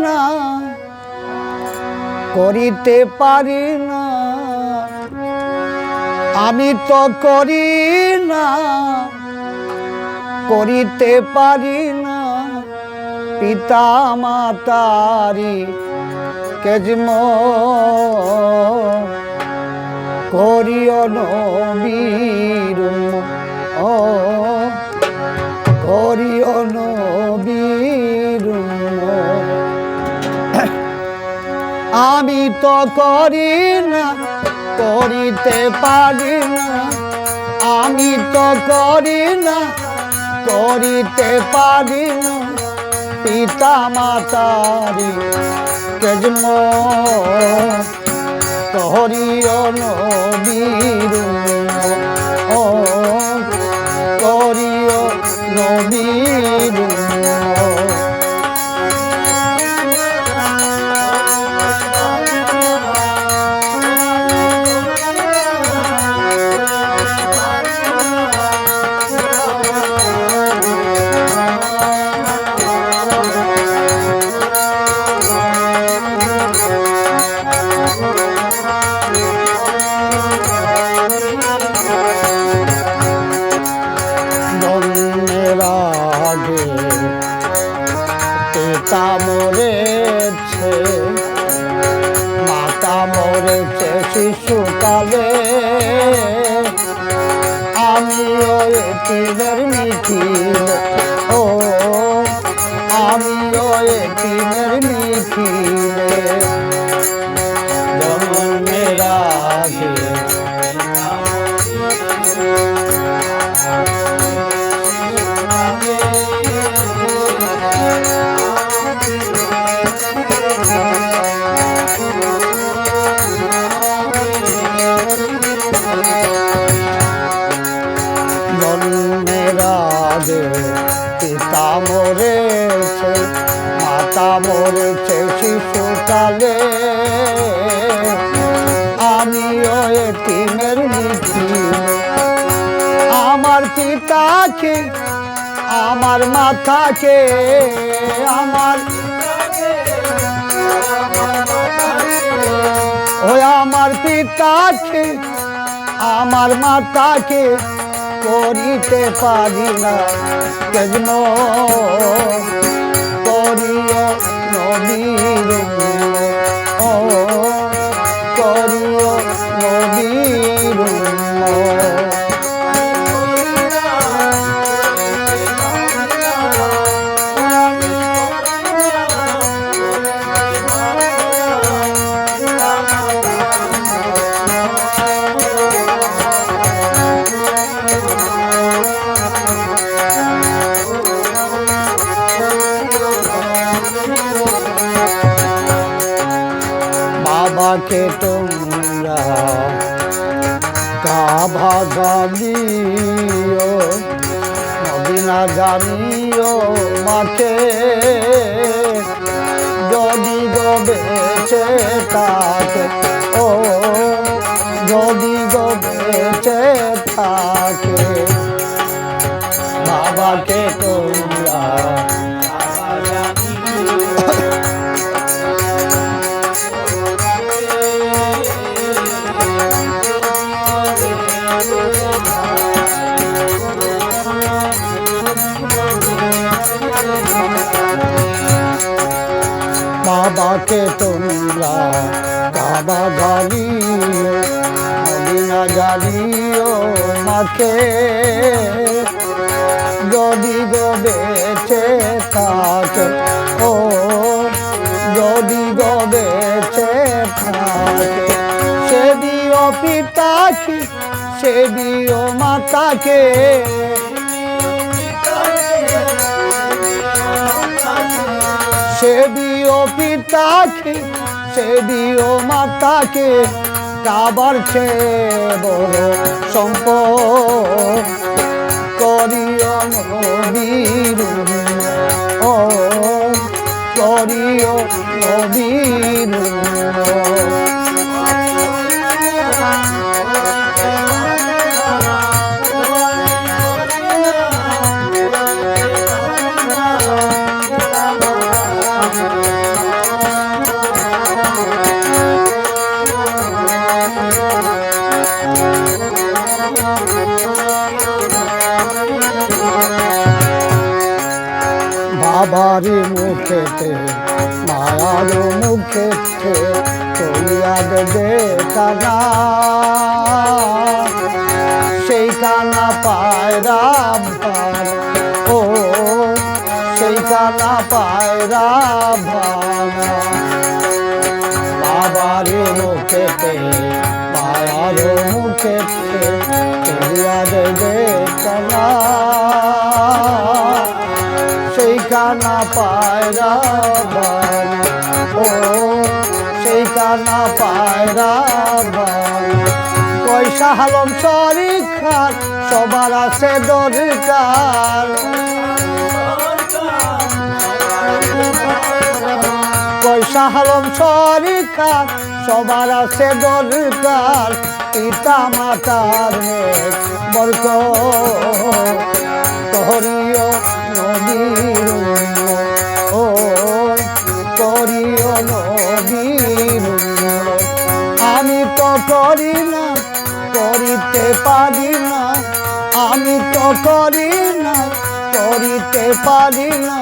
না, করিতে পারি না, আমি তো করি না, করিতে পারি না পিতা মাতারি কেজম করিও নবীর ও করিও নবীর আমি তো করি না, করিতে পারি না, আমি তো করি না, করিতে পারি না পিতা মাতারি কেজম করিও নবীর ও করিও নবীর পিতা মরেছে, মাতা মরেছে শিশুকালে, আমিও এতিমের মিছিল, ও আমিও এতিমের মিছিলে জন্মের আগে পিতা মরেছে, মাতা মরেছে শিশুকালে, আমিও এতিমের মিছিল, আমার পিতাকে আমার মাতাকে আমার ওই আমার পিতাকে আমার মাতাকে করিতে পারি না কেজম করিও নবীর ও করিও নবীর বাবাকে তোমরা কাবা জানিও, মদিনা জানিও মাকে, যদি গো বেঁচে থাকে, ও যদি গো বেঁচে থাকে বাবাকে তোমরা বাবাকে তোমরা কাবা জানিও, মদিনা জানিও মাকে, যদি গো বেঁচে থাকে, ও যদি গো বেঁচে থাকে, সে দিও পিতাকে সে দিও মাতাকে, সে দিও পিতাকে সে দিও মাতাকে, কাবার চেয়ে বড় সম্পদ করিও নবীর ও করিও নবীর বাবারি মুখেতে মায়ার মুখেতে চলিয়া দেবে কানা সেই কানা পায়রা ভার ও সেই কানা পায়রা ভানা বাবারি মুখেতে মায়ার মুখেতে চলিয়া দেবে কানা সেই কানা পায়রা ভানা ও সেই কানা পায়রা ভানা পয়সা হালম শরীখার সবার আছে দরকার পয়সা হালম শরীখার সবার আছে দরকার পিতা মাতার মেঘ বরক করিও নবীর ও করিও নবীর আমি তো করি না করিতে পারি না আমি তো করি না করিতে পারি না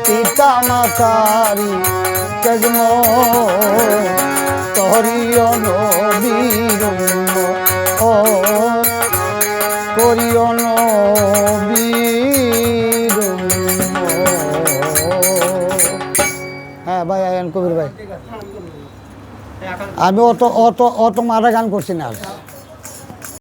পিতা মাতারি জন্ম করিও নবীর ও করিও নবীর হ্যাঁ ভাই আয়ন কবির ভাই আমি অত মারা গান করছি না।